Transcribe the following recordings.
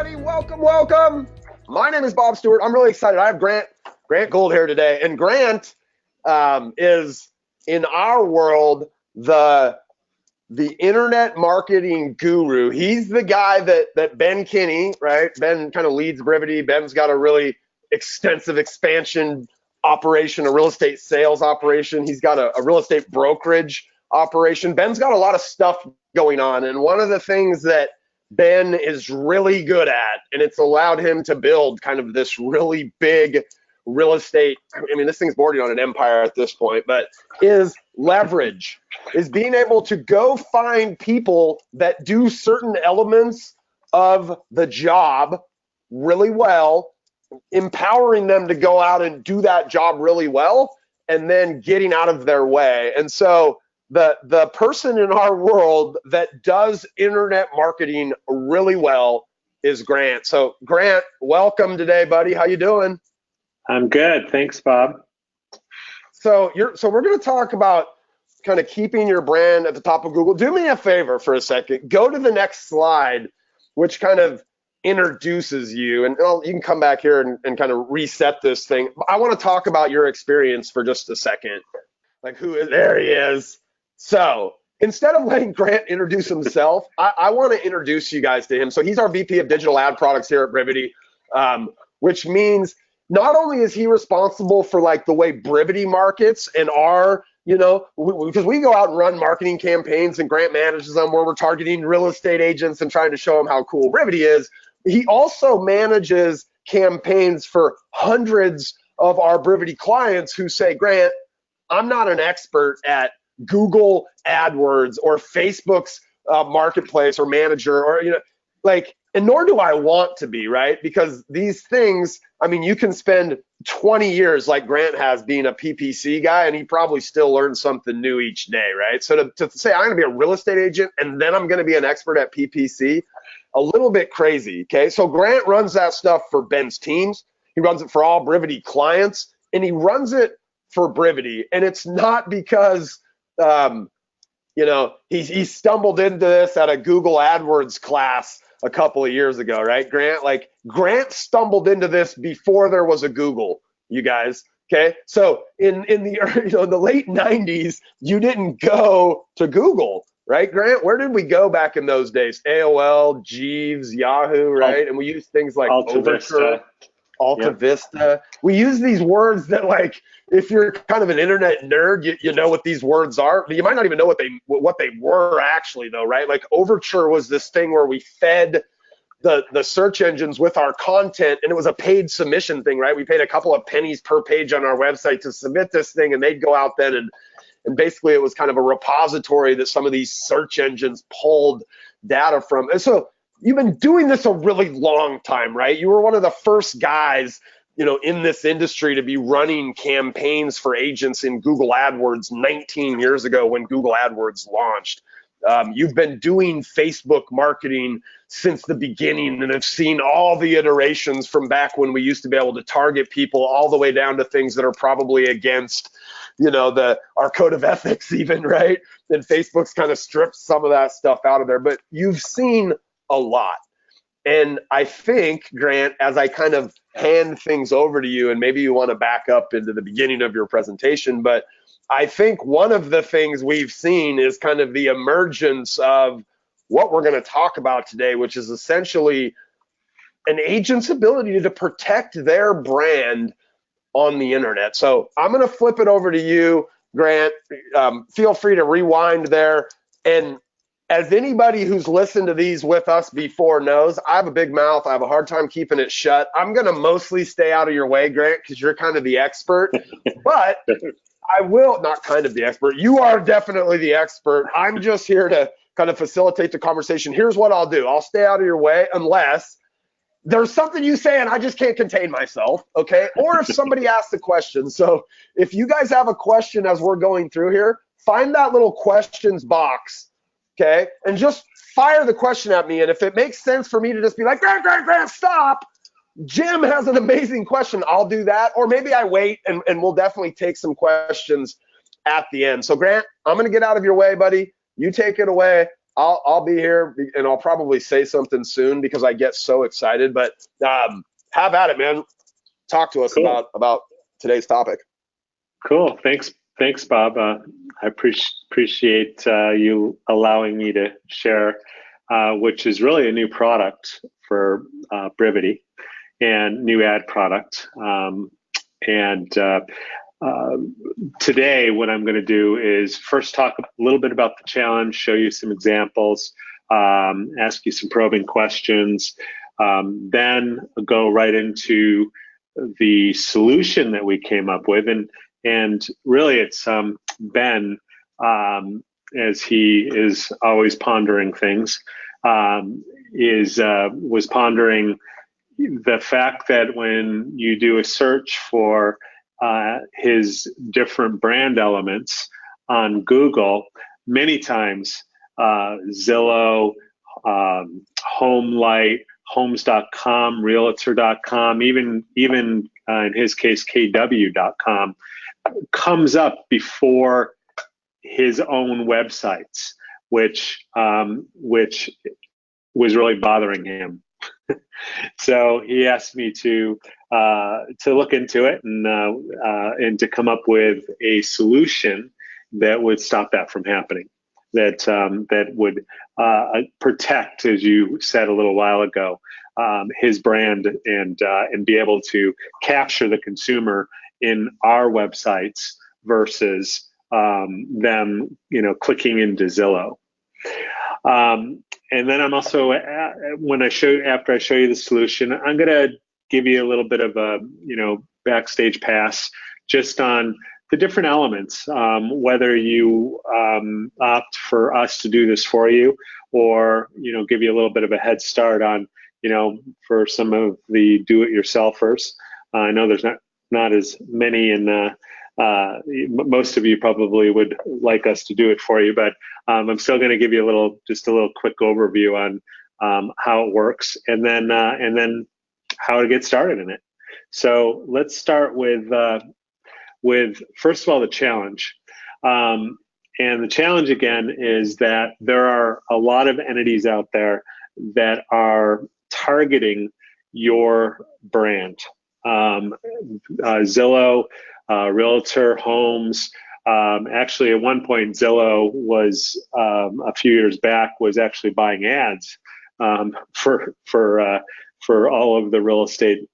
everybody. Welcome, welcome. My name is Bob Stewart. I'm really excited. I have Grant Gold here today. And Grant is, in our world, the internet marketing guru. He's the guy that Ben Kinney, right? Ben kind of leads Brivity. Ben's got a really extensive expansion operation, a real estate sales operation. He's got a real estate brokerage operation. Ben's got a lot of stuff going on. And one of the things that Ben is really good at, and it's allowed him to build kind of this really big real estate, I mean, this thing's bordering on an empire at this point, but is leverage, is being able to go find people that do certain elements of the job really well, empowering them to go out and do that job really well, and then getting out of their way. And so the person in our world that does internet marketing really well is Grant. So Grant, welcome today, buddy. How you doing? I'm good. Thanks, Bob. So we're going to talk about kind of keeping your brand at the top of Google. Do me a favor for a second. Go to the next slide, which kind of introduces you. And you can come back here and kind of reset this thing. I want to talk about your experience for just a second. Like there he is. So instead of letting Grant introduce himself, I want to introduce you guys to him. So he's our VP of Digital Ad Products here at Brivity, which means not only is he responsible for like the way Brivity markets and our, because we go out and run marketing campaigns and Grant manages them where we're targeting real estate agents and trying to show them how cool Brivity is. He also manages campaigns for hundreds of our Brivity clients who say, Grant, I'm not an expert at Google AdWords or Facebook's marketplace or manager or, and nor do I want to be, right? Because these things, I mean, you can spend 20 years like Grant has being a PPC guy, and he probably still learns something new each day, right? So to say I'm going to be a real estate agent and then I'm going to be an expert at PPC, a little bit crazy, okay? So Grant runs that stuff for Ben's teams. He runs it for all Brivity clients, and he runs it for Brivity. And it's not because, he stumbled into this at a Google AdWords class a couple of years ago, right, Grant? Like Grant stumbled into this before there was a Google, you guys. Okay, so in the late 90s, you didn't go to Google, right, Grant? Where did we go back in those days? AOL, Jeeves, Yahoo, right? And we used things like Overture, Alta Vista. We use these words that, like, if you're kind of an internet nerd, you know what these words are. You might not even know what they were actually, though, right? Like Overture was this thing where we fed the search engines with our content, and it was a paid submission thing, right? We paid a couple of pennies per page on our website to submit this thing, and they'd go out then and basically it was kind of a repository that some of these search engines pulled data from. And so you've been doing this a really long time, right? You were one of the first guys, in this industry to be running campaigns for agents in Google AdWords 19 years ago when Google AdWords launched. You've been doing Facebook marketing since the beginning and have seen all the iterations from back when we used to be able to target people all the way down to things that are probably against, our code of ethics even, right? And Facebook's kind of stripped some of that stuff out of there, but you've seen a lot. And I think, Grant, as I kind of hand things over to you, and maybe you want to back up into the beginning of your presentation, but I think one of the things we've seen is kind of the emergence of what we're going to talk about today, which is essentially an agent's ability to protect their brand on the internet. So I'm going to flip it over to you, Grant. Feel free to rewind there. And as anybody who's listened to these with us before knows, I have a big mouth. I have a hard time keeping it shut. I'm going to mostly stay out of your way, Grant, because you're kind of the expert. But I will, not kind of the expert. You are definitely the expert. I'm just here to kind of facilitate the conversation. Here's what I'll do. I'll stay out of your way unless there's something you say and I just can't contain myself, okay? Or if somebody asks a question. So if you guys have a question as we're going through here, find that little questions box, okay? And just fire the question at me. And if it makes sense for me to just be like, Grant, stop. Jim has an amazing question. I'll do that. Or maybe I wait and we'll definitely take some questions at the end. So Grant, I'm going to get out of your way, buddy. You take it away. I'll be here, and I'll probably say something soon because I get so excited. But have at it, man. Talk to us Cool. about today's topic. Cool. Thanks, Bob. I appreciate you allowing me to share, which is really a new product for Brivity and new ad product. And Today, what I'm going to do is first talk a little bit about the challenge, show you some examples, ask you some probing questions, then go right into the solution that we came up with. And really, it's Ben, as he is always pondering things, was pondering the fact that when you do a search for his different brand elements on Google, many times Zillow, HomeLight, Homes.com, Realtor.com, even in his case KW.com, comes up before his own websites, which was really bothering him. So he asked me to look into it and to come up with a solution that would stop that from happening. That would protect, as you said a little while ago, his brand and be able to capture the consumer in our websites versus them, clicking into Zillow. And then I'm also, after I show you the solution, I'm going to give you a little bit of a, backstage pass just on the different elements, whether you opt for us to do this for you, or, give you a little bit of a head start on, for some of the do-it-yourselfers. I know there's not as many most of you probably would like us to do it for you, but I'm still going to give you a little quick overview on how it works, and then how to get started in it. So let's start with first of all the challenge. And the challenge again is that there are a lot of entities out there that are targeting your brand. Zillow, Realtor, Homes. Actually, at one point, Zillow was a few years back was actually buying ads for all of the real estate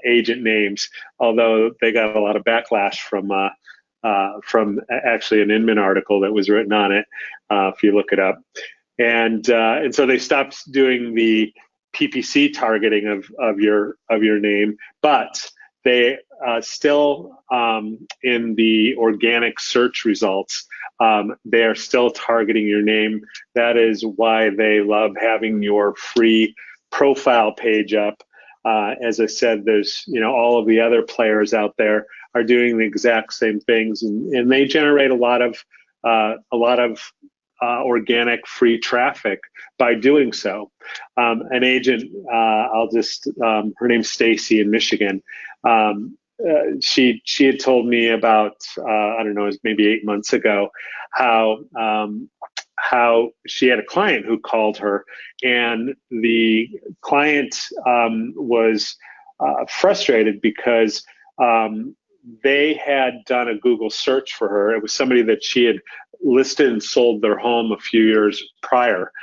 agent names. Although they got a lot of backlash from actually an Inman article that was written on it, if you look it up, and so they stopped doing the PPC targeting of your name, but they still in the organic search results, they are still targeting your name. That is why they love having your free profile page up. As I said, there's all of the other players out there are doing the exact same things, and they generate a lot of organic free traffic by doing so. An agent, her name's Stacy in Michigan. She had told me about I don't know, it was maybe 8 months ago, how she had a client who called her, and the client was frustrated because they had done a Google search for her. It was somebody that she had listed and sold their home a few years prior.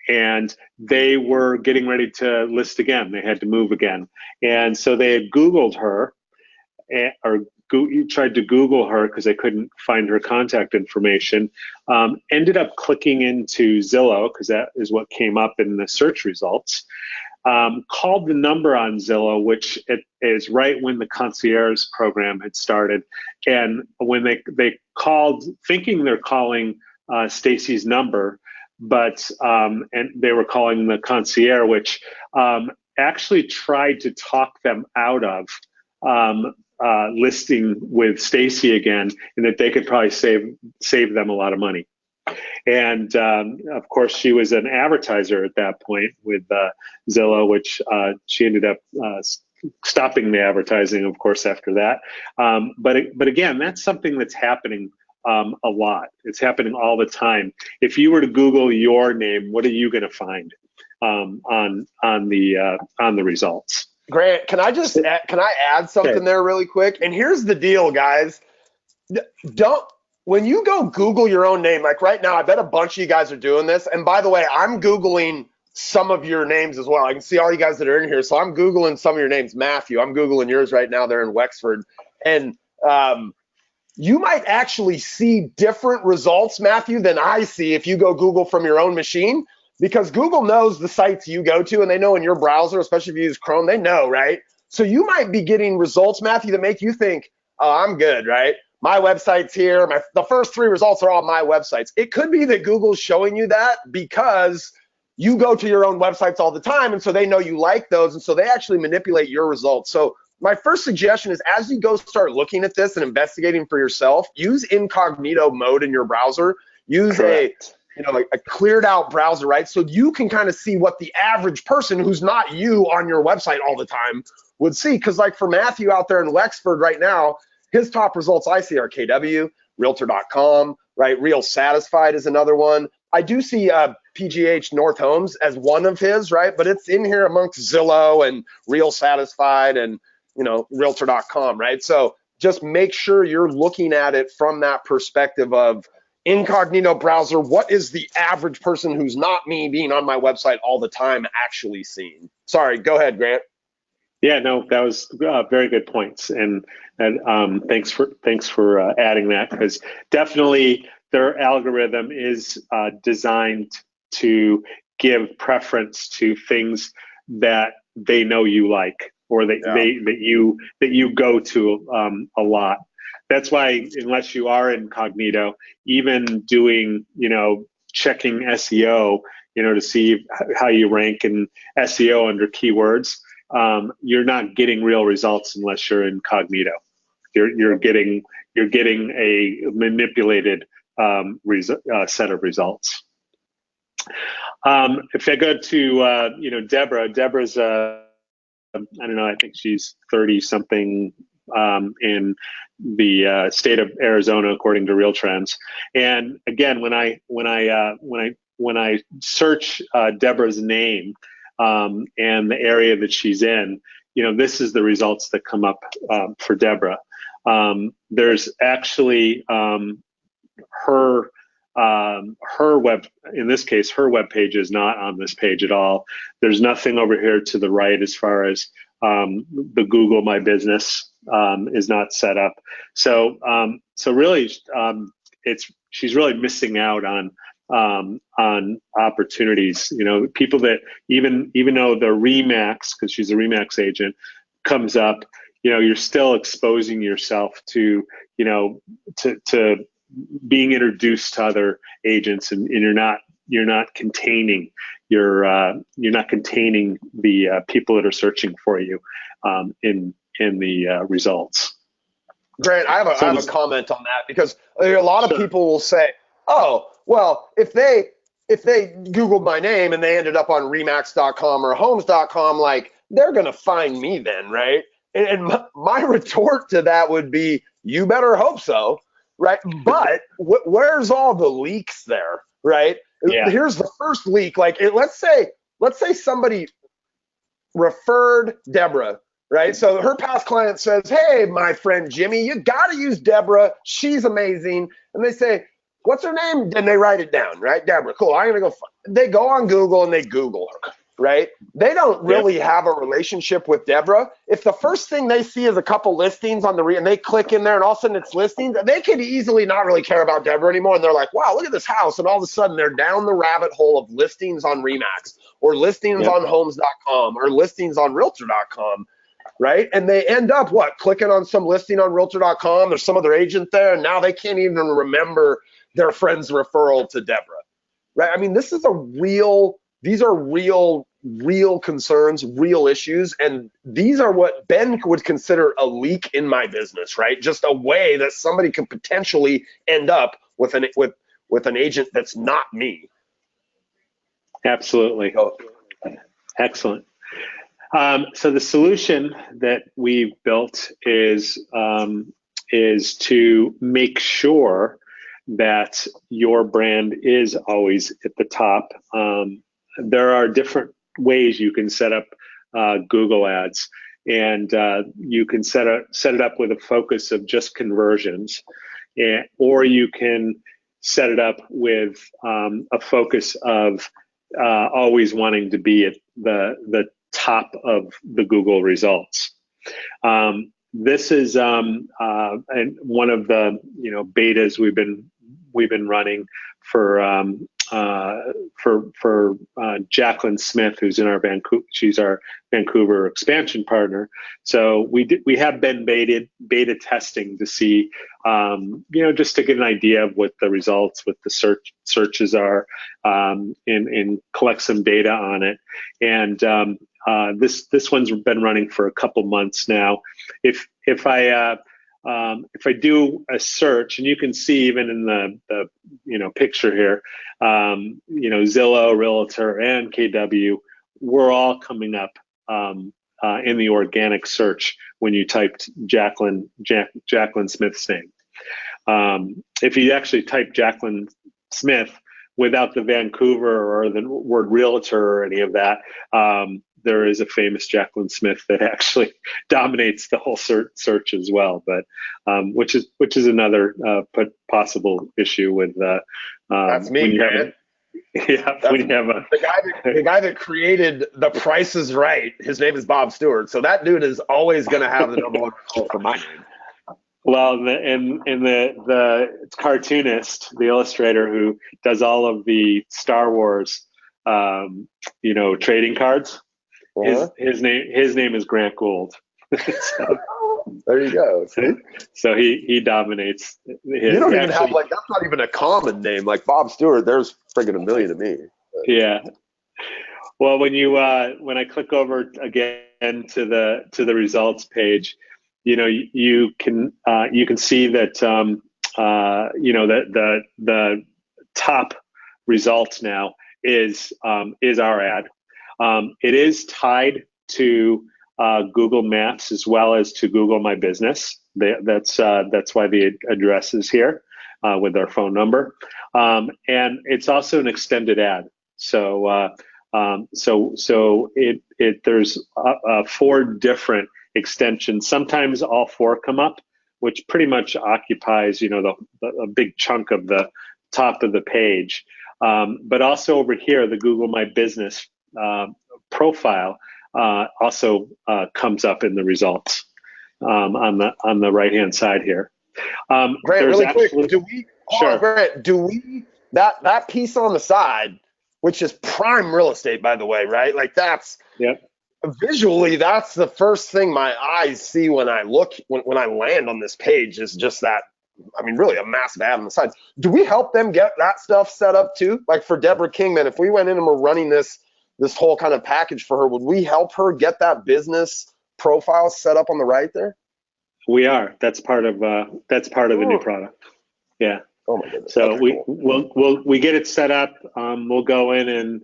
And they were getting ready to list again. They had to move again. And so they had Googled her, tried to Google her because they couldn't find her contact information. Ended up clicking into Zillow because that is what came up in the search results. Called the number on Zillow, which it is right when the concierge program had started. And when they called, thinking they're calling Stacy's number, but and they were calling the concierge, which actually tried to talk them out of listing with Stacy again, and that they could probably save them a lot of money. And of course, she was an advertiser at that point with Zillow, which she ended up stopping the advertising, of course, after that. But again, that's something that's happening a lot. It's happening all the time. If you were to Google your name, what are you going to find on the results? Grant, can I add something Okay. there really quick? And here's the deal, guys. Don't When you go Google your own name, like right now, I bet a bunch of you guys are doing this. And by the way, I'm Googling some of your names as well. I can see all you guys that are in here. So I'm Googling some of your names. Matthew, I'm Googling yours right now. They're in Wexford. And you might actually see different results, Matthew, than I see if you go Google from your own machine, because Google knows the sites you go to, and they know in your browser, especially if you use Chrome, they know, right? So you might be getting results, Matthew, that make you think, oh, I'm good, right? My website's here. The first 3 results are all my websites. It could be that Google's showing you that because you go to your own websites all the time, and so they know you like those, and so they actually manipulate your results. So my first suggestion is, as you go start looking at this and investigating for yourself, use incognito mode in your browser. Use Correct. a cleared out browser, right? So you can kind of see what the average person who's not you on your website all the time would see. Because like for Matthew out there in Wexford right now, his top results I see are KW, Realtor.com, right? Real Satisfied is another one. I do see PGH North Homes as one of his, right? But it's in here amongst Zillow and Real Satisfied and Realtor.com, right? So just make sure you're looking at it from that perspective of incognito browser. What is the average person who's not me being on my website all the time actually seeing? Sorry, go ahead, Grant. Yeah, no, that was very good points, and thanks for adding that, because definitely their algorithm is designed to give preference to things that they know you like, or that you go to a lot. That's why, unless you are incognito, even doing checking SEO, to see how you rank in SEO under keywords, you're not getting real results unless you're incognito. You're getting a manipulated set of results. If I go to Deborah's I don't know, I think she's 30 something in the state of Arizona, according to Real Trends. And again, when I search Deborah's name and the area that she's in, this is the results that come up for Deborah. There's actually her web, in this case, her web page is not on this page at all. There's nothing over here to the right as far as the Google My Business is not set up. So really, she's really missing out on opportunities. People that even though the Remax, because she's a Remax agent, comes up, you're still exposing yourself to to being introduced to other agents, and you're not containing the people that are searching for you in the results. Grant, I have a comment on that, because a lot of people will say, oh, well, if they Googled my name and they ended up on Remax.com or Homes.com, like, they're going to find me then, right? And my retort to that would be, you better hope so, right? But where's all the leaks there, right? Yeah. Here's the first leak. Like, let's say somebody referred Deborah, right? So her past client says, hey, my friend Jimmy, you got to use Deborah. She's amazing. And they say, what's her name? And they write it down, right? Deborah, cool. I'm going to go. They go on Google and they Google her, right? They don't really have a relationship with Deborah. If the first thing they see is a couple listings on and they click in there and all of a sudden it's listings, they could easily not really care about Deborah anymore. And they're like, wow, look at this house. And all of a sudden they're down the rabbit hole of listings on Remax or listings on Homes.com or listings on Realtor.com. Right? And they end up clicking on some listing on Realtor.com. There's some other agent there, and now they can't even remember their friend's referral to Deborah. Right? I mean, these are real concerns, real issues, and these are what Ben would consider a leak in my business, right? Just a way that somebody could potentially end up with an agent that's not me. Absolutely. Excellent. So the solution that we've built is to make sure that your brand is always at the top. There are different ways you can set up Google Ads, and you can set it up with a focus of just conversions, or you can set it up with a focus of always wanting to be at the top of the Google results. This is and one of the betas we've been running for Jacqueline Smith, who's in our Vancouver. She's our Vancouver expansion partner. So we have been beta testing to see, just to get an idea of what the results with the searches are, and collect some data on it. And this one's been running for a couple months now. If I do a search, and you can see even in the picture here, Zillow, Realtor, and KW, we're all coming up in the organic search when you typed Jacqueline Smith's name. If you actually type Jacqueline Smith without the Vancouver or the word Realtor or any of that, there is a famous Jacqueline Smith that actually dominates the whole search as well, but which is another possible issue with that's me, man. The guy that created The Price is Right. His name is Bob Stewart, so that dude is always going to have the number one result for my name. Well, the cartoonist, the illustrator who does all of the Star Wars, trading cards. His name is Grant Gould. So, there you go. So he dominates. You don't even have that's not even a common name like Bob Stewart. There's friggin' a million to me. Yeah. Well, when I click over again to the results page, you can see that the top results now is our ad. It is tied to Google Maps as well as to Google My Business. That's why the address is here with our phone number, and it's also an extended ad. So there's 4 different extensions. Sometimes all 4 come up, which pretty much occupies a big chunk of the top of the page. But also over here, the Google My Business profile also comes up in the results on the right hand side here. Grant, really quick, do we that piece on the side, which is prime real estate, by the way, right? Like visually, that's the first thing my eyes see when I land on this page, is just that. I mean, really a massive ad on the sides. Do we help them get that stuff set up too? Like for Deborah Kingman, if we went in and we're running this whole kind of package for her, would we help her get that business profile set up on the right there? We are. That's part of the new product. Yeah. Oh my goodness. So we get it set up. We'll go in and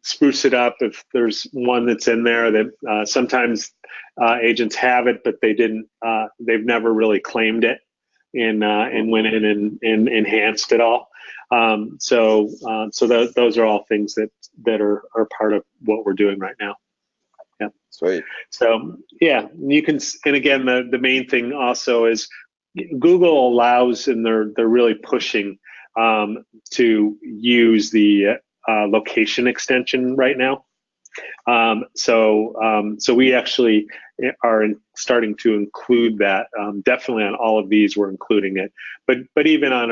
spruce it up if there's one that's in there that sometimes agents have it, but they didn't. They've never really claimed it and went in and enhanced it all. So those are all things that are part of what we're doing right now. Yeah. Sweet. So yeah, you can, and again, the main thing also is Google allows, and they're really pushing to use the location extension right now. So we actually are starting to include that. Definitely on all of these, we're including it. But even on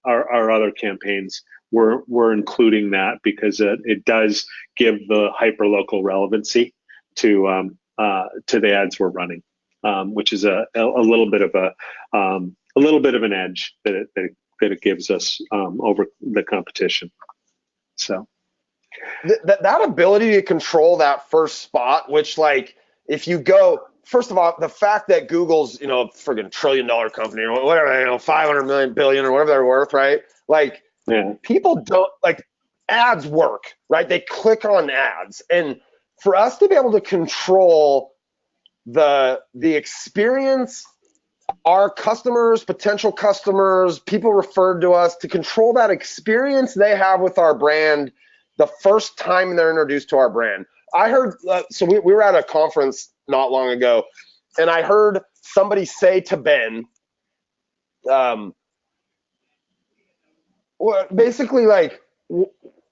our other campaigns, we're including that because it does give the hyperlocal relevancy to the ads we're running, which is a little bit of an edge that it gives us over the competition. So. That ability to control that first spot, which, like, if you go, first of all, the fact that Google's, friggin' $1 trillion company or whatever, 500 million billion or whatever they're worth, right? Like, people don't, like, ads work, right? They click on ads. And for us to be able to control the experience our customers, potential customers, people referred to us to control that experience they have with our brand the first time they're introduced to our brand. I heard, so we were at a conference not long ago, and I heard somebody say to Ben, well, basically, like,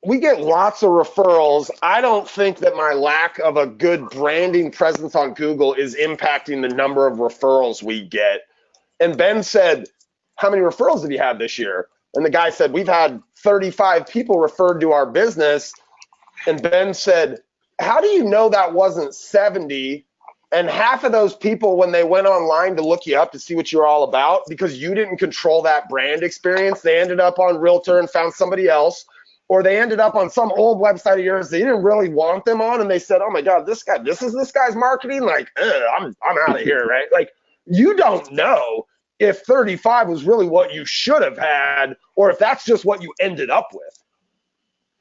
we get lots of referrals. I don't think that my lack of a good branding presence on Google is impacting the number of referrals we get. And Ben said, how many referrals did you have this year? And the guy said, we've had 35 people referred to our business. And Ben said, how do you know that wasn't 70? And half of those people, when they went online to look you up to see what you're all about, because you didn't control that brand experience, they ended up on Realtor and found somebody else, or they ended up on some old website of yours that you didn't really want them on, and they said, oh my God, this is this guy's marketing? Like, I'm out of here, right? Like, you don't know if 35 was really what you should have had, or if that's just what you ended up with.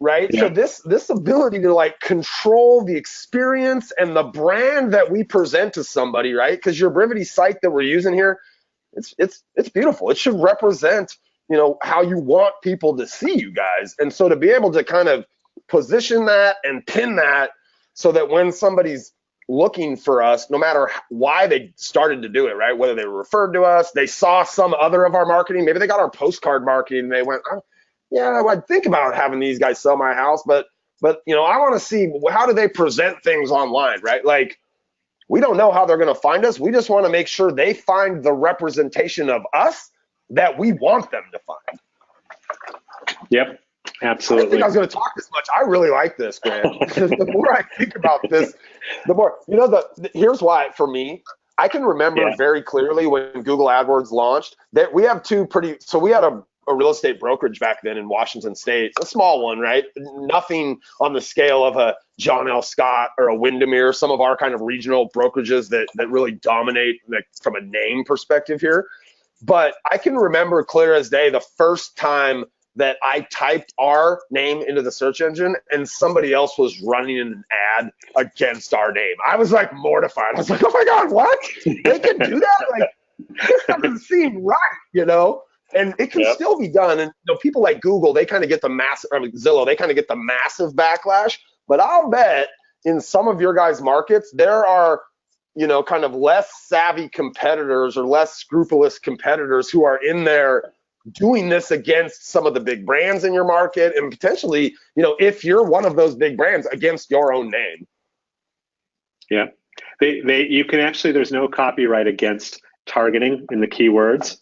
Right. Yeah. So this ability to like control the experience and the brand that we present to somebody, right? Because your Brivity site that we're using here, it's beautiful. It should represent, you know, how you want people to see you guys. And so to be able to kind of position that and pin that so that when somebody's looking for us, no matter why they started to do it, right? Whether they were referred to us, they saw some other of our marketing, maybe they got our postcard marketing and they went, oh, yeah, I'd think about having these guys sell my house, but you know, I want to see how do they present things online, right? Like, we don't know how they're going to find us. We just want to make sure they find the representation of us that we want them to find. Yep, absolutely. I didn't think I was going to talk this much. I really like this, Grant. The more I think about this, the more, you know, here's why for me, I can remember very clearly when Google AdWords launched that we have we had a real estate brokerage back then in Washington State, a small one, right? Nothing on the scale of a John L. Scott or a Windermere, some of our kind of regional brokerages that really dominate, like, from a name perspective here. But I can remember clear as day the first time that I typed our name into the search engine and somebody else was running an ad against our name. I was like mortified. I was like, oh my God, what? They can do that? Like, this doesn't seem right, you know? And it can still be done. And, you know, people like Google, they kind of get the massive, I mean, Zillow, they kind of get the massive backlash. But I'll bet in some of your guys' markets, there are, you know, kind of less savvy competitors or less scrupulous competitors who are in there doing this against some of the big brands in your market, and potentially, you know, if you're one of those big brands, against your own name. Yeah, you can actually, there's no copyright against targeting in the keywords.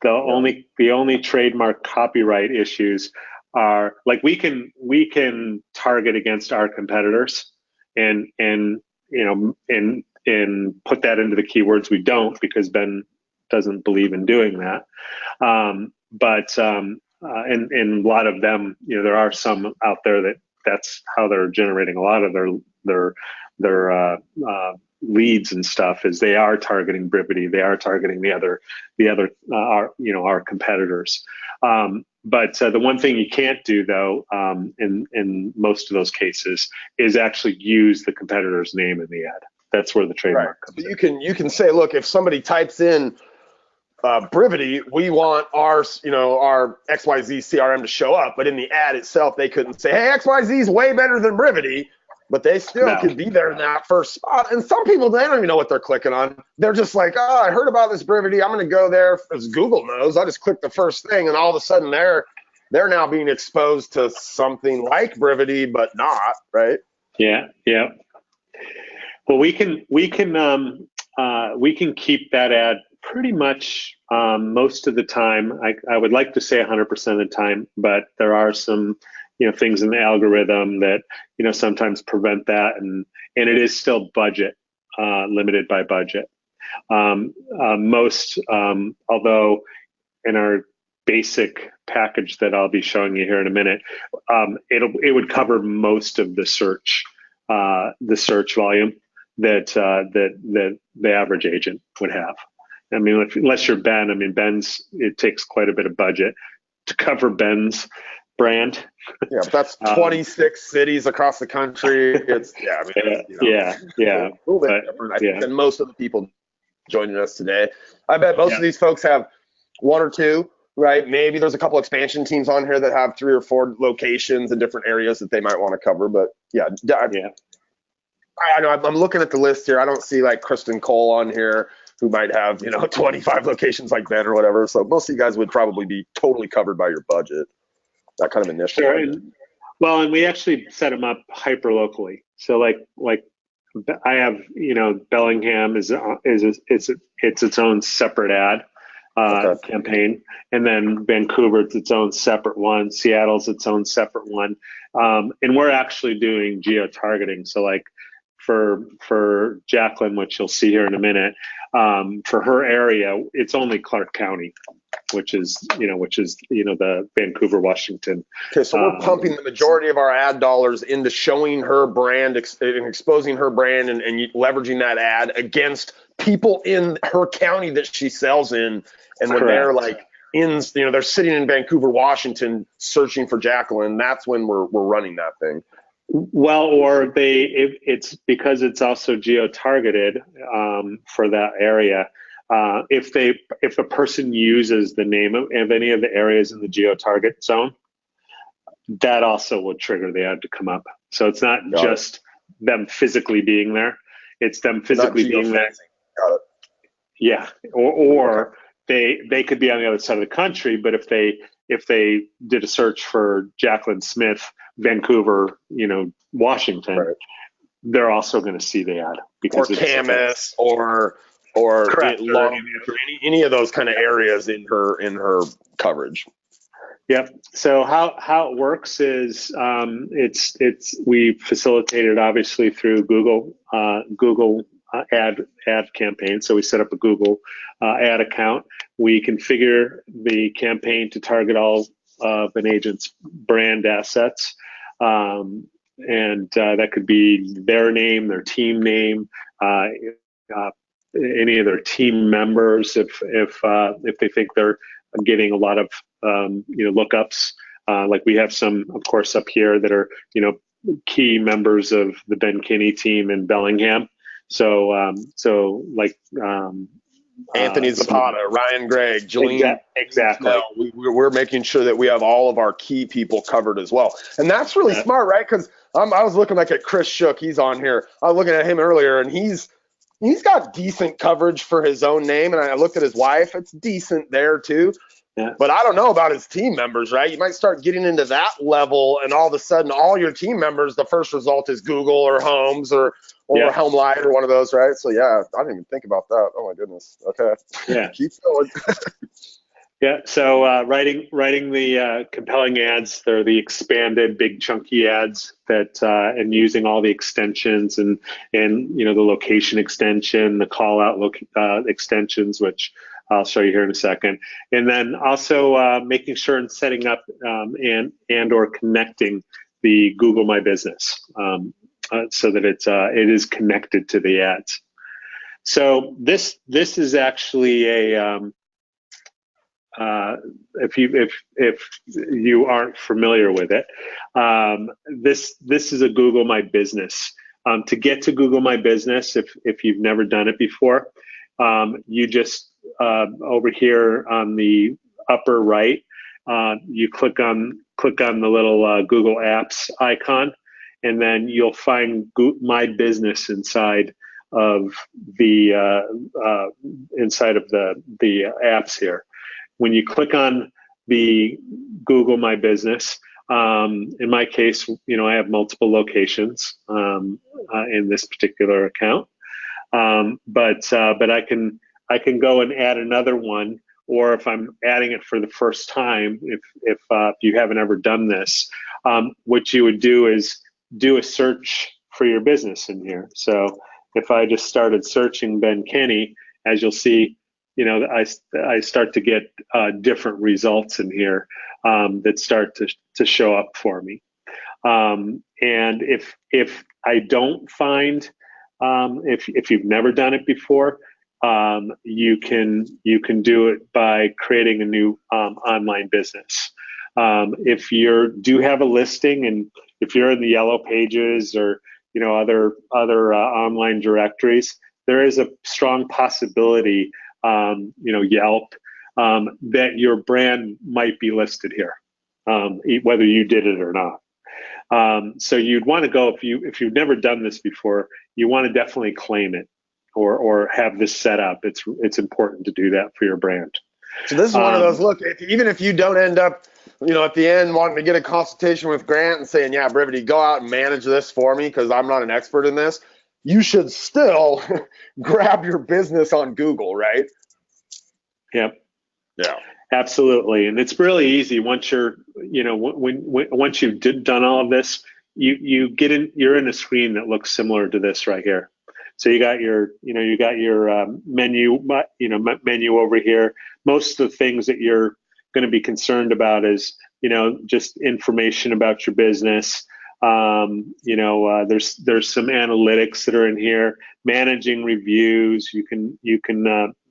The only trademark copyright issues are, like, we can target against our competitors and you know and put that into the keywords. We don't, because Ben doesn't believe in doing that. But a lot of them, you know, there are some out there that's how they're generating a lot of their leads and stuff, is they are targeting Brivity, they are targeting the other our competitors. But the one thing you can't do, though, in most of those cases, is actually use the competitor's name in the ad. That's where the trademark comes in. You can say, look, if somebody types in Brivity, we want our XYZ CRM to show up, but in the ad itself, they couldn't say, hey, XYZ is way better than Brivity. But they still could be there in that first spot. And some people, they don't even know what they're clicking on. They're just like, oh, I heard about this Brivity. I'm going to go there, as Google knows. I just click the first thing, and all of a sudden they're now being exposed to something like Brivity, but not, right? Yeah. Well, we can keep that ad pretty much most of the time. I would like to say 100% of the time, but there are some, you know, things in the algorithm that, you know, sometimes prevent that, and it is still budget limited by budget. Although in our basic package that I'll be showing you here in a minute, it would cover most of the search volume that the average agent would have. I mean, unless you're Ben, I mean, it takes quite a bit of budget to cover Ben's brand. Yeah, that's 26 cities across the country. It's a little bit different, I think, than most of the people joining us today. I bet most of these folks have one or two, right? Maybe there's a couple expansion teams on here that have 3 or 4 locations in different areas that they might want to cover. But yeah, I know I'm looking at the list here. I don't see like Kristen Cole on here who might have, 25 locations like Ben or whatever. So most of you guys would probably be totally covered by your budget. That kind of initiative. Sure. And we actually set them up hyper locally. So like I have, Bellingham is its own separate ad campaign, and then Vancouver's its own separate one. Seattle's its own separate one, and we're actually doing geo targeting. So like for Jacqueline, which you'll see here in a minute, for her area, it's only Clark County, which is the Vancouver, Washington. Okay, so we're pumping the majority of our ad dollars into showing her brand and exposing her brand and leveraging that ad against people in her county that she sells in. And when they're like they're sitting in Vancouver, Washington, searching for Jacqueline, that's when we're running that thing. Well, or it's because it's also geo-targeted for that area. If a person uses the name of any of the areas in the geo-target zone, that also will trigger the ad to come up. So it's not just them physically being there; it's them physically being there. Got it. Yeah, or they could be on the other side of the country, but if they did a search for Jacqueline Smith, Vancouver, Washington, right, they're also going to see the ad because Camas or any of those kind of areas in her coverage. Yep. So how it works is we facilitated obviously through Google ad campaign. So we set up a Google ad account. We configure the campaign to target all of an agent's brand assets. And that could be their name, their team name, any of their team members, if they think they're getting a lot of lookups. Like we have some, of course, up here that are key members of the Ben Kinney team in Bellingham. So Anthony Zapata, Ryan Gregg, Julian. Exactly. We're making sure that we have all of our key people covered as well. And that's really smart, right? Because I was looking at Chris Shook. He's on here. I was looking at him earlier, and he's got decent coverage for his own name. And I looked at his wife. It's decent there, too. Yeah. But I don't know about his team members, right? You might start getting into that level, and all of a sudden, all your team members, the first result is Google or Homes or Helmlight or one of those, right? So, yeah, I didn't even think about that. Oh, my goodness. Okay. Yeah. Keep going. Yeah. So writing the compelling ads, they're the expanded, big, chunky ads that and using all the extensions and the location extension, the call out extensions, which I'll show you here in a second, and then also making sure and setting up and or connecting the Google My Business so that it is connected to the ads. So this is actually a if you aren't familiar with it, this is a Google My Business. To get to Google My Business, if you've never done it before, you just over here on the upper right, you click on the little Google Apps icon, and then you'll find My Business inside of the apps here. When you click on the Google My Business, in my case, I have multiple locations in this particular account, but I can go and add another one, or if I'm adding it for the first time, if you haven't ever done this, what you would do is do a search for your business in here. So if I just started searching Ben Kinney, as you'll see, I start to get different results in here that start to show up for me. And if I don't find, if you've never done it before, you can do it by creating a new online business. If you do have a listing, and if you're in the yellow pages or other online directories, there is a strong possibility, Yelp, that your brand might be listed here, whether you did it or not. So you'd want to go, if you've never done this before, you want to definitely claim it or have this set up. It's important to do that for your brand. So this is one of those, look, even if you don't end up, at the end wanting to get a consultation with Grant and saying, yeah, Brivity, go out and manage this for me because I'm not an expert in this, you should still grab your business on Google, right? Yep. Yeah. Absolutely. And it's really easy once you're, once you've done all of this, you're in a screen that looks similar to this right here. So you got your menu, menu over here. Most of the things that you're going to be concerned about is, just information about your business. There's some analytics that are in here. Managing reviews. You can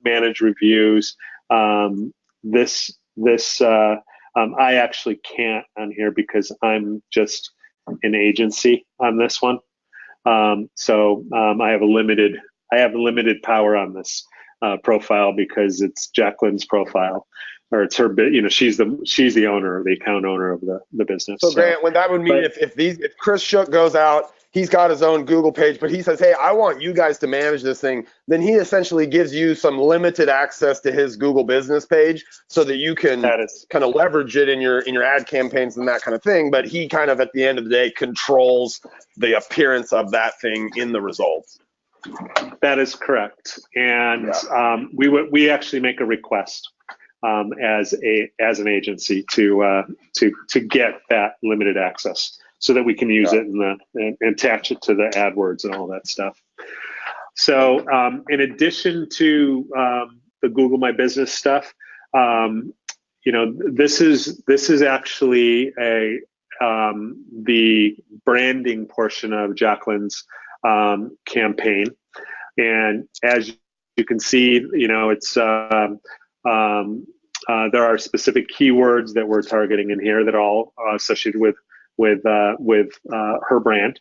manage reviews. I actually can't on here because I'm just an agency on this one. So I have a limited power on this profile because it's Jacqueline's profile, or it's her. She's the owner, the account owner of the business. So Grant, what that would mean, if Chris Shook goes out, he's got his own Google page, but he says, hey, I want you guys to manage this thing, then he essentially gives you some limited access to his Google business page so that you can kind of leverage it in your ad campaigns and that kind of thing. But he kind of, at the end of the day, controls the appearance of that thing in the results. That is correct. And we actually make a request as an agency to get that limited access, so that we can use it and attach it to the AdWords and all that stuff. So in addition to the Google My Business stuff, this is actually the branding portion of Jacqueline's campaign. And as you can see, it's there are specific keywords that we're targeting in here that are all associated with her brand.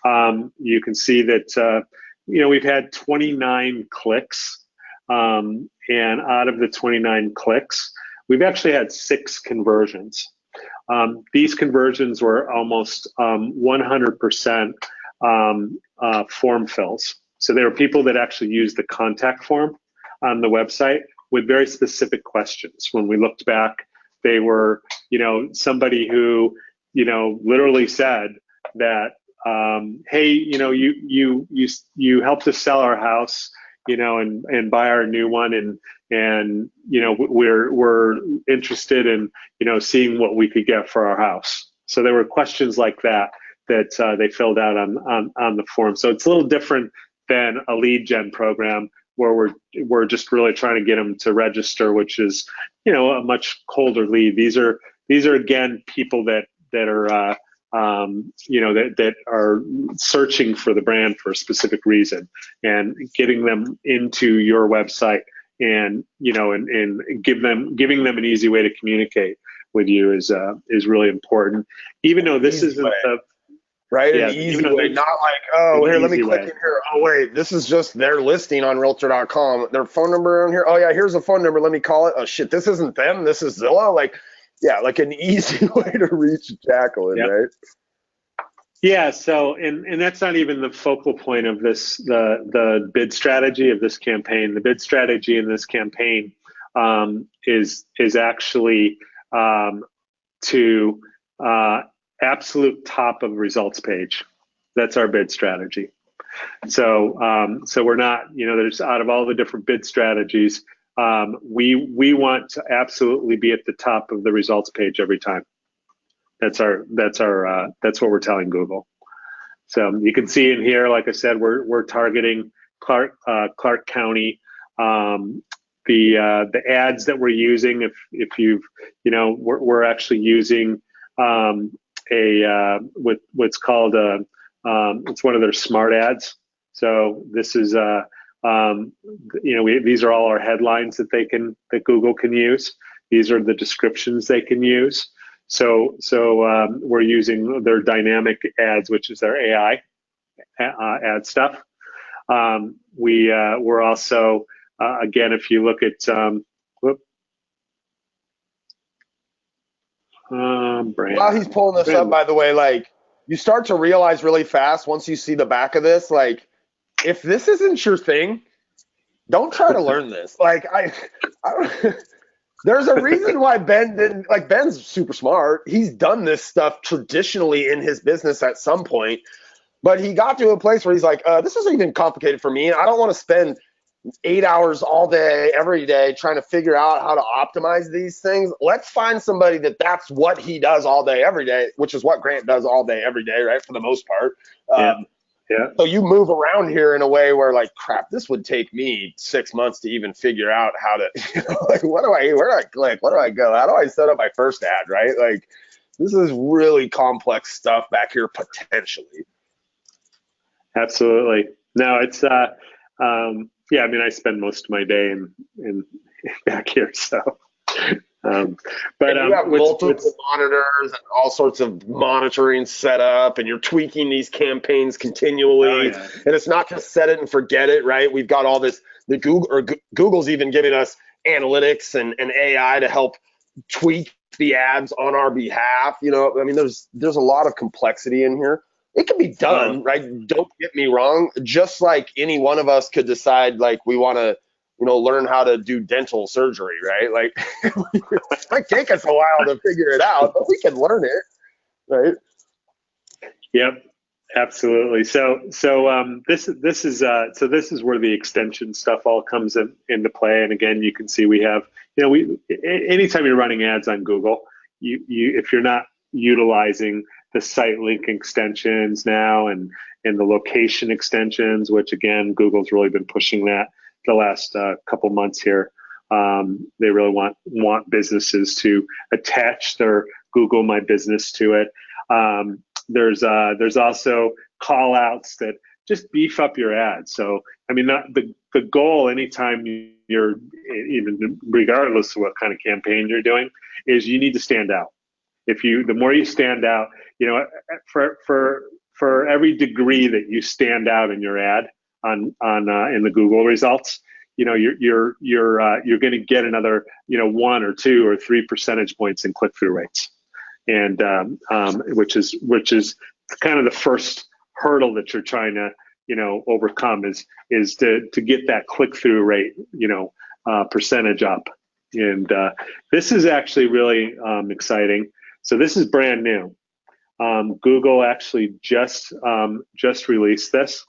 You can see that we've had 29 clicks, and out of the 29 clicks, we've actually had 6 conversions. These conversions were almost 100% form fills. So there were people that actually used the contact form on the website with very specific questions. When we looked back, they were, somebody who literally said that, hey, you helped us sell our house, and buy our new one, and we're interested in, seeing what we could get for our house. So there were questions like that they filled out on the form. So it's a little different than a lead gen program where we're just really trying to get them to register, which is, a much colder lead. These are again people that are that are searching for the brand for a specific reason, and getting them into your website and giving them an easy way to communicate with you is really important. Even though this isn't the right, an easy way, not like, oh, here, let me click in here. Oh, wait, this is just their listing on Realtor.com. Their phone number on here. Oh yeah, here's a phone number. Let me call it. Oh shit, this isn't them. This is Zillow. Like an easy way to reach Jacqueline, right? Yeah. So, and that's not even the focal point of this, the bid strategy of this campaign. The bid strategy in this campaign is actually to absolute top of results page. That's our bid strategy. So we're not, there's, out of all the different bid strategies, we want to absolutely be at the top of the results page every time. That's what we're telling Google. So you can see in here, like I said, we're targeting Clark County. The ads that we're using, if you've, we're actually using what's called it's one of their smart ads. So this is these are all our headlines that Google can use. These are the descriptions they can use. So we're using their dynamic ads, which is their AI ad stuff. We're also again, if you look at While he's pulling this up, by the way, like you start to realize really fast once you see the back of this, like if this isn't your thing, don't try to learn this. Like I there's a reason why Ben didn't like Ben's super smart. He's done this stuff traditionally in his business at some point, but he got to a place where he's like, this isn't even complicated for me. I don't want to spend 8 hours all day, every day, trying to figure out how to optimize these things. Let's find somebody that's what he does all day, every day, which is what Grant does all day, every day, right? For the most part. Yeah. Yeah. So you move around here in a way where, like, crap, this would take me 6 months to even figure out how to, like, where do I click? Where do I go? How do I set up my first ad, right? Like, this is really complex stuff back here potentially. Absolutely. No, it's yeah, I mean, I spend most of my day in back here, so. But you have multiple monitors and all sorts of monitoring set up, and you're tweaking these campaigns continually. Oh, yeah. And it's not just set it and forget it, right? We've got all this. The Google's even giving us analytics and AI to help tweak the ads on our behalf. I mean, there's a lot of complexity in here. It can be done, right? Don't get me wrong. Just like any one of us could decide, like, we want to, learn how to do dental surgery, right? Like, it might take us a while to figure it out, but we can learn it, right? Yep, absolutely. So this is where the extension stuff all comes into play. And again, you can see we have, anytime you're running ads on Google, you if you're not utilizing the site link extensions now and the location extensions, which again, Google's really been pushing that the last couple months here. They really want businesses to attach their Google My Business to it. There's also call outs that just beef up your ad. So, I mean, the goal anytime you're, even regardless of what kind of campaign you're doing, is you need to stand out. The more you stand out, for every degree that you stand out in your ad on in the Google results, you're going to get another 1 or 2 or 3 percentage points in click-through rates, and which is kind of the first hurdle that you're trying to overcome is to get that click-through rate percentage up, and this is actually really exciting. So this is brand new. Google actually just released this.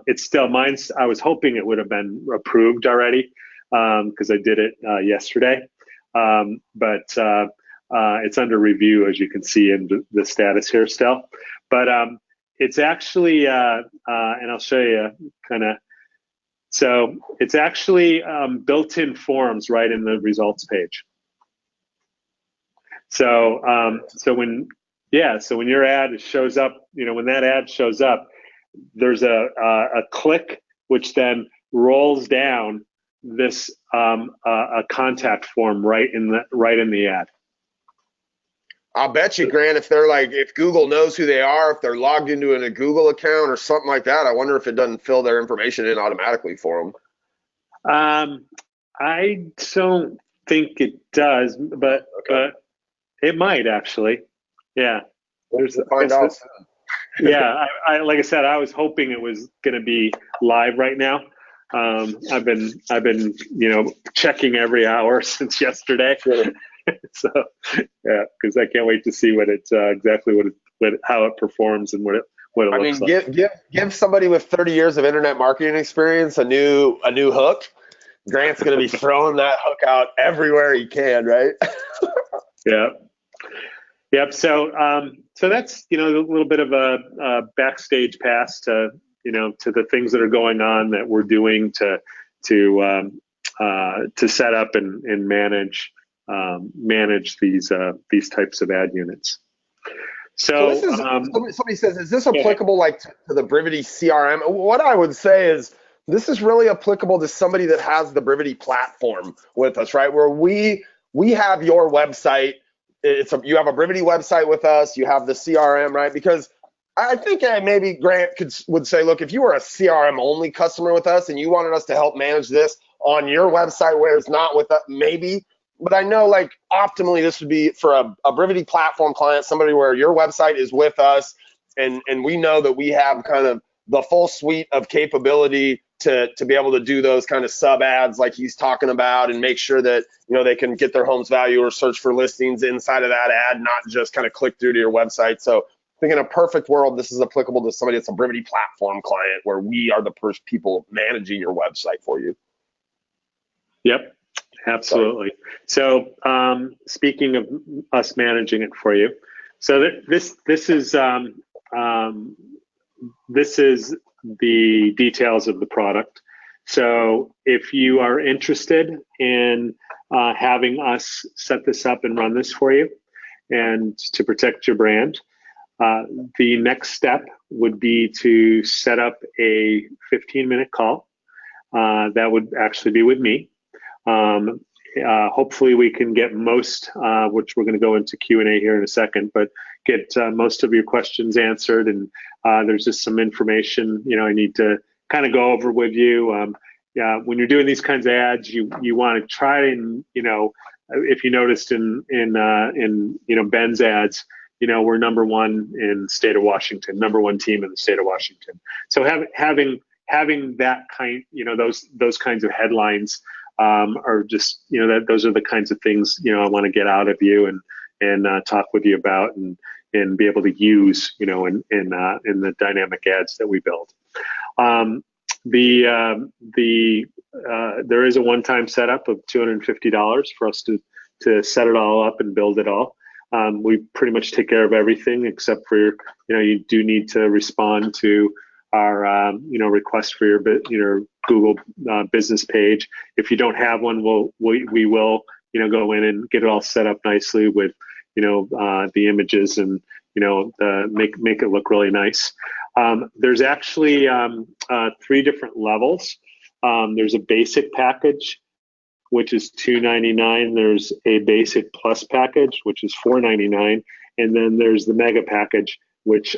It's still mine's. I was hoping it would have been approved already because I did it yesterday, but it's under review, as you can see in the status here still. But it's actually, and I'll show you kind of. So it's actually built-in forms right in the results page. So when your ad shows up, when that ad shows up, there's a click which then rolls down this a contact form right in the ad. I'll bet you, Grant, if Google knows who they are, if they're logged into a Google account or something like that, I wonder if it doesn't fill their information in automatically for them. I don't think it does, but it might actually. Yeah. Find out soon. Yeah, I like I said, I was hoping it was going to be live right now. I've been checking every hour since yesterday. Sure. So yeah, because I can't wait to see what it exactly how it performs and what it looks like. Give somebody with 30 years of internet marketing experience a new hook. Grant's going to be throwing that hook out everywhere he can, right? Yeah. Yep. So that's a little bit of a backstage pass to to the things that are going on that we're doing to set up and manage these types of ad units. So this is, somebody says, is this applicable to the Brivity CRM? What I would say is this is really applicable to somebody that has the Brivity platform with us, right? Where we have your website. You have a Brivity website with us. You have the CRM, right? Because I think maybe Grant would say, look, if you were a CRM only customer with us and you wanted us to help manage this on your website where it's not with us, maybe. But I know like optimally this would be for a Brivity platform client, somebody where your website is with us, and we know that we have kind of the full suite of capability to be able to do those kind of sub ads like he's talking about, and make sure that they can get their home's value or search for listings inside of that ad, not just kind of click through to your website. So I think in a perfect world, this is applicable to somebody that's a Brivity platform client where we are the first people managing your website for you. Yep, absolutely. So speaking of us managing it for you, so this is the details of the product. So if you are interested in having us set this up and run this for you and to protect your brand, the next step would be to set up a 15-minute call. That would actually be with me. Hopefully we can get most, which we're going to go into Q&A here in a second, but get most of your questions answered. And there's just some information, I need to kind of go over with you. When you're doing these kinds of ads, you want to try and, if you noticed in Ben's ads, we're number one in the state of Washington, number one team in the state of Washington. So having that kind, those kinds of headlines are just, those are the kinds of things, I want to get out of you and talk with you about and be able to use, in the dynamic ads that we build. There is a one-time setup of $250 for us to set it all up and build it all. We pretty much take care of everything except for, you do need to respond to our, request for your Google business page. If you don't have one, we will, go in and get it all set up nicely with, the images and, make it look really nice. There's actually 3 different levels. There's a basic package, which is $299. There's a basic plus package, which is $499, and then there's the mega package, which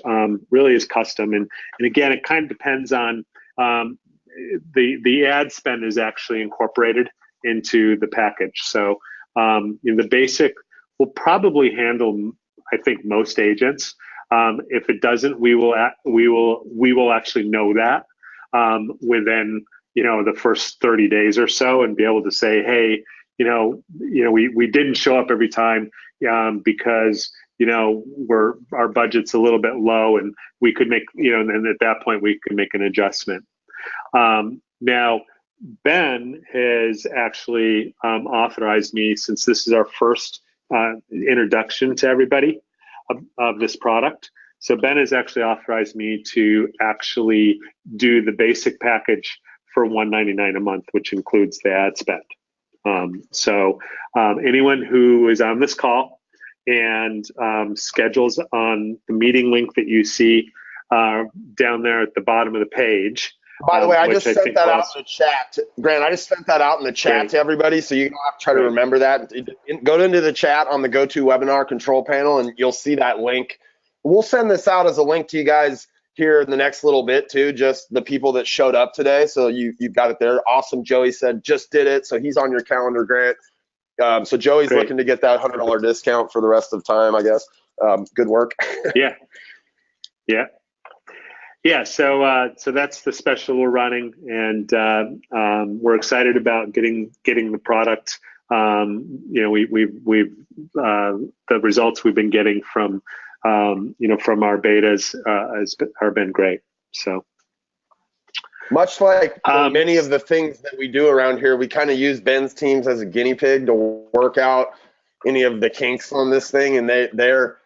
really is custom. And again, it kind of depends on the ad spend is actually incorporated into the package. So in the basic will probably handle, I think, most agents. If it doesn't, we will actually know that within the first 30 days or so, and be able to say, hey, we didn't show up every time because our budget's a little bit low, and we could make, and at that point we can make an adjustment. Now, Ben has actually authorized me, since this is our first introduction to everybody of this product. So Ben has actually authorized me to actually do the basic package for $199 a month, which includes the ad spend. So anyone who is on this call and schedules on the meeting link that you see down there at the bottom of the page. By the way, I just sent that out in the chat. Grant, I just sent that out in the chat to everybody, so you don't have to try to remember that. Go into the chat on the GoToWebinar control panel, and you'll see that link. We'll send this out as a link to you guys here in the next little bit too, just the people that showed up today. So you've got it there. Awesome. Joey said just did it, so he's on your calendar, Grant. So Joey's looking to get that $100 discount for the rest of time, I guess. Good work. Yeah. So that's the special we're running, and we're excited about getting the product. We've the results we've been getting from from our betas have been great. So much like many of the things that we do around here, we kind of use Ben's teams as a guinea pig to work out any of the kinks on this thing, and they're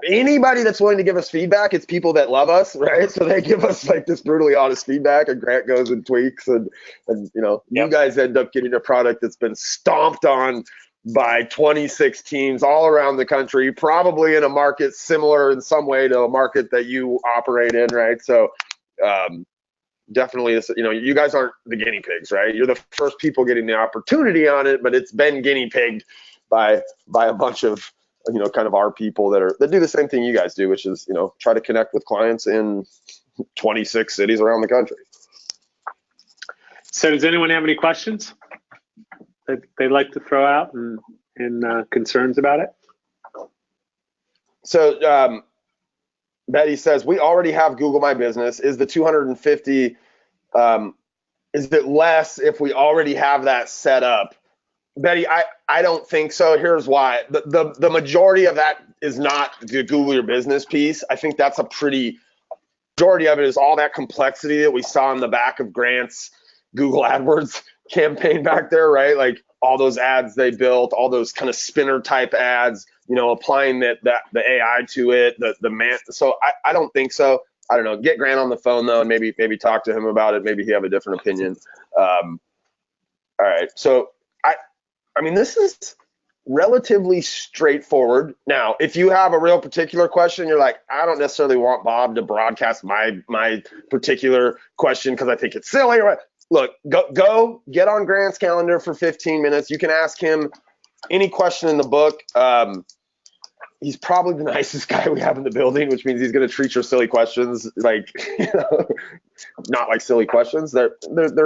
anybody that's willing to give us feedback, it's people that love us, right? So they give us like this brutally honest feedback, and Grant goes and tweaks, and you guys end up getting a product that's been stomped on by 26 teams all around the country, probably in a market similar in some way to a market that you operate in, right? So definitely, you guys aren't the guinea pigs, right? You're the first people getting the opportunity on it, but it's been guinea pigged by a bunch of kind of our people that do the same thing you guys do, which is, try to connect with clients in 26 cities around the country. So does anyone have any questions that they'd like to throw out and concerns about it? So Betty says, we already have Google My Business. Is the 250, is it less if we already have that set up? Betty, I don't think so. Here's why. The majority of that is not the Google Your Business piece. I think that's majority of it is all that complexity that we saw in the back of Grant's Google AdWords campaign back there, right? Like all those ads they built, all those kind of spinner type ads, applying the AI to it, the man. So I don't think so. I don't know. Get Grant on the phone though, and maybe talk to him about it. Maybe he have a different opinion. All right. So I mean, this is relatively straightforward. Now, if you have a real particular question, you're like, I don't necessarily want Bob to broadcast my particular question because I think it's silly. Look, go get on Grant's calendar for 15 minutes. You can ask him any question in the book. He's probably the nicest guy we have in the building, which means he's going to treat your silly questions like, not like silly questions. They're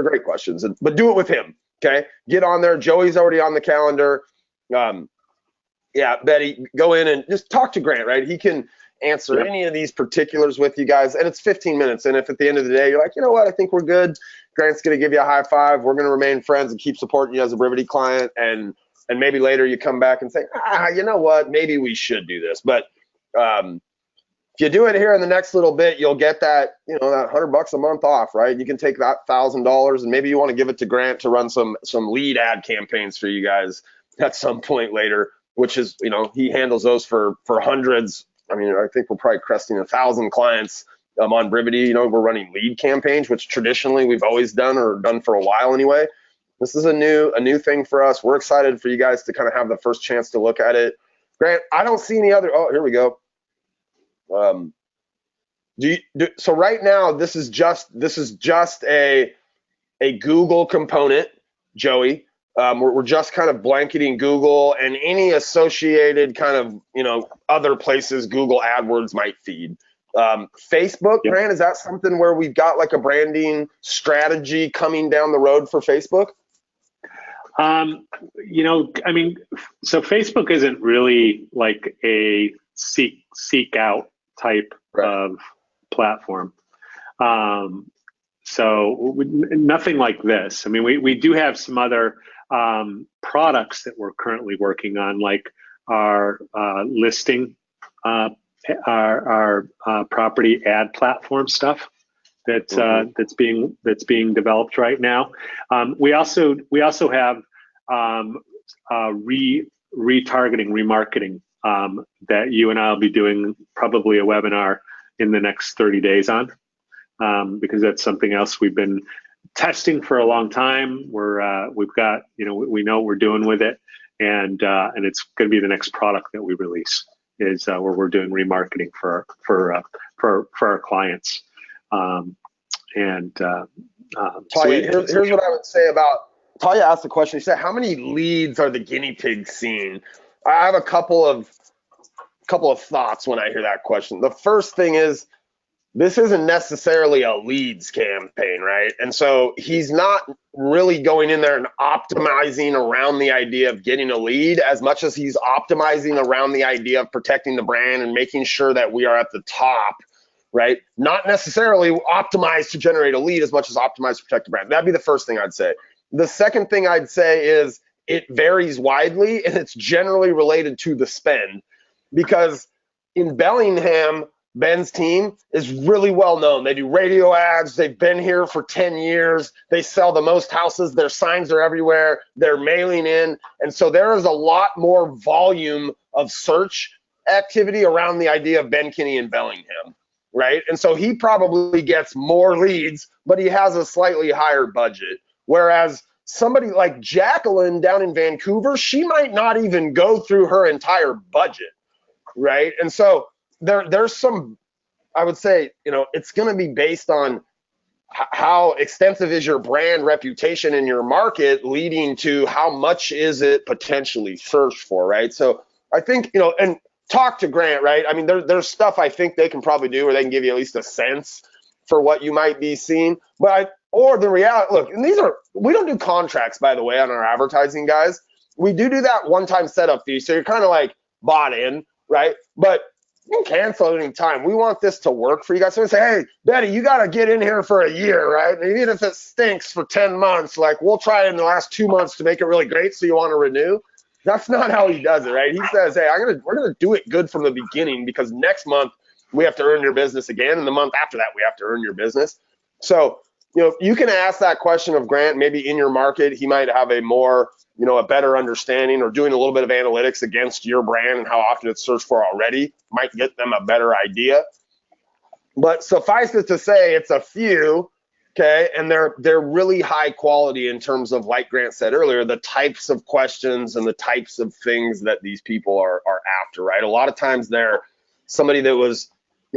great questions, but do it with him. Okay, get on there. Joey's already on the calendar. Yeah, Betty, go in and just talk to Grant, right? He can answer any of these particulars with you guys, and it's 15 minutes. And if at the end of the day you're like, you know what, I think we're good, Grant's going to give you a high five. We're going to remain friends and keep supporting you as a Brivity client. And maybe later you come back and say, you know what, maybe we should do this. But if you do it here in the next little bit, you'll get that, that $100 a month off, right? You can take that $1,000 and maybe you want to give it to Grant to run some lead ad campaigns for you guys at some point later, which is, he handles those for hundreds. I mean, I think we're probably cresting 1,000 clients on Brivity. We're running lead campaigns, which traditionally we've always done or done for a while anyway. This is a new thing for us. We're excited for you guys to kind of have the first chance to look at it. Grant, I don't see any other. Oh, here we go. So right now this is just a Google component, Joey. We're just kind of blanketing Google and any associated kind of other places Google AdWords might feed. Facebook, Grant, is that something where we've got like a branding strategy coming down the road for Facebook? I mean, so Facebook isn't really like a seek out type of platform. So nothing like this. I mean, we do have some other products that we're currently working on, like our listing, our property ad platform stuff that's being developed right now. We also have retargeting, remarketing that you and I will be doing probably a webinar in the next 30 days on, because that's something else we've been testing for a long time. We've got, we know what we're doing with it, and it's going to be the next product that we release is where we're doing remarketing for our clients. Here's what I would say about Talia asked the question. She said, "How many leads are the guinea pigs seeing?" I have a couple of thoughts when I hear that question. The first thing is, this isn't necessarily a leads campaign, right? And so he's not really going in there and optimizing around the idea of getting a lead as much as he's optimizing around the idea of protecting the brand and making sure that we are at the top, right? Not necessarily optimized to generate a lead as much as optimized to protect the brand. That'd be the first thing I'd say. The second thing I'd say is it varies widely, and it's generally related to the spend, because in Bellingham, Ben's team is really well known. They do radio ads. They've been here for 10 years. They sell the most houses. Their signs are everywhere. They're mailing in. And so there is a lot more volume of search activity around the idea of Ben Kinney in Bellingham, right? And so he probably gets more leads, but he has a slightly higher budget. Whereas somebody like Jacqueline down in Vancouver, she might not even go through her entire budget, right? And so there's some, I would say, it's going to be based on how extensive is your brand reputation in your market, leading to how much is it potentially searched for, right? So I think, and talk to Grant, right? I mean, there's stuff I think they can probably do where they can give you at least a sense for what you might be seeing. Or the reality, look, and we don't do contracts, by the way, on our advertising, guys. We do that one-time setup fee. So you're kind of like bought in, right? But you can cancel at any time. We want this to work for you guys. So we say, hey, Betty, you got to get in here for a year, right? And even if it stinks for 10 months, like we'll try in the last 2 months to make it really great so you want to renew. That's not how he does it, right? He says, hey, we're gonna do it good from the beginning because next month we have to earn your business again, and the month after that we have to earn your business. So, you can ask that question of Grant. Maybe in your market, he might have a more, a better understanding, or doing a little bit of analytics against your brand and how often it's searched for already might get them a better idea. But suffice it to say, it's a few. Okay, and they're really high quality in terms of, like Grant said earlier, the types of questions and the types of things that these people are after, right? A lot of times they're somebody that was,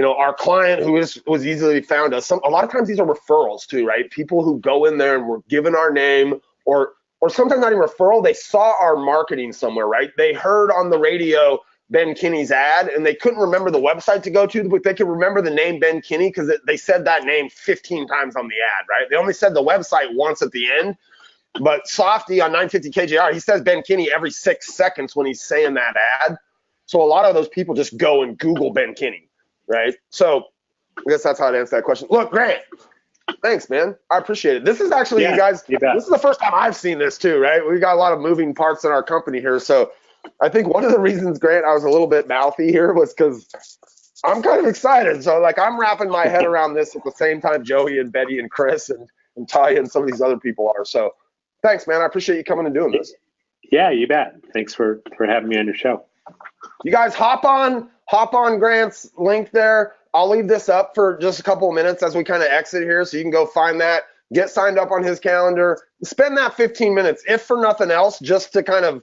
our client who was easily found us. A lot of times these are referrals too, right? People who go in there and were given our name, or sometimes not even referral. They saw our marketing somewhere, right? They heard on the radio Ben Kinney's ad, and they couldn't remember the website to go to, but they could remember the name Ben Kinney because they said that name 15 times on the ad, right? They only said the website once at the end, but Softy on 950 KJR, he says Ben Kinney every 6 seconds when he's saying that ad. So a lot of those people just go and Google Ben Kinney, right? So I guess that's how to answer that question. Look, Grant, thanks, man. I appreciate it. This is actually, you guys, this is the first time I've seen this too, right? We've got a lot of moving parts in our company here, so I think one of the reasons, Grant, I was a little bit mouthy here was because I'm kind of excited. So, like, I'm wrapping my head around this at the same time Joey and Betty and Chris and Talia and some of these other people are. So, thanks, man. I appreciate you coming and doing this. Yeah, you bet. Thanks for having me on your show. You guys hop on Grant's link there. I'll leave this up for just a couple of minutes as we kind of exit here, so you can go find that, get signed up on his calendar, spend that 15 minutes, if for nothing else, just to kind of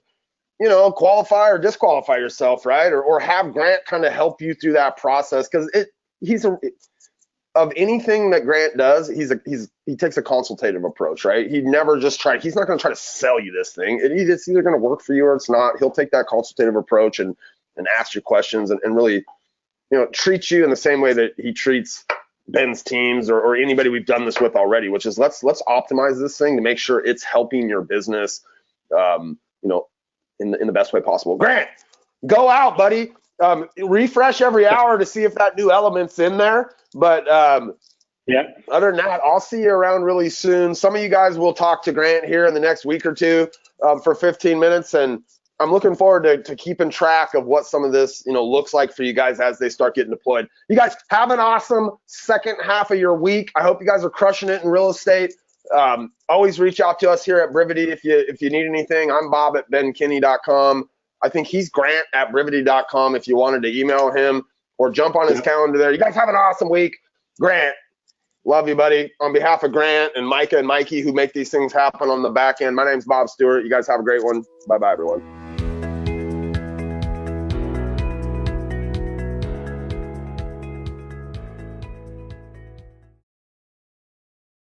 qualify or disqualify yourself, right? Or have Grant kind of help you through that process, because of anything that Grant does, he takes a consultative approach, right? He's not going to try to sell you this thing. It's either going to work for you or it's not. He'll take that consultative approach and ask you questions and really, treat you in the same way that he treats Ben's teams or anybody we've done this with already, which is let's optimize this thing to make sure it's helping your business, in the best way possible. Grant, go out, buddy. Refresh every hour to see if that new element's in there. But yeah, other than that, I'll see you around really soon. Some of you guys will talk to Grant here in the next week or two for 15 minutes, and I'm looking forward to keeping track of what some of this looks like for you guys as they start getting deployed. You guys have an awesome second half of your week. I hope you guys are crushing it in real estate. Always reach out to us here at Brivity if you need anything. I'm Bob at benkinney.com. I think he's Grant at brivity.com if you wanted to email him or jump on his calendar there. You guys have an awesome week. Grant, love you, buddy. On behalf of Grant and Micah and Mikey who make these things happen on the back end, my name's Bob Stewart. You guys have a great one. Bye-bye, everyone.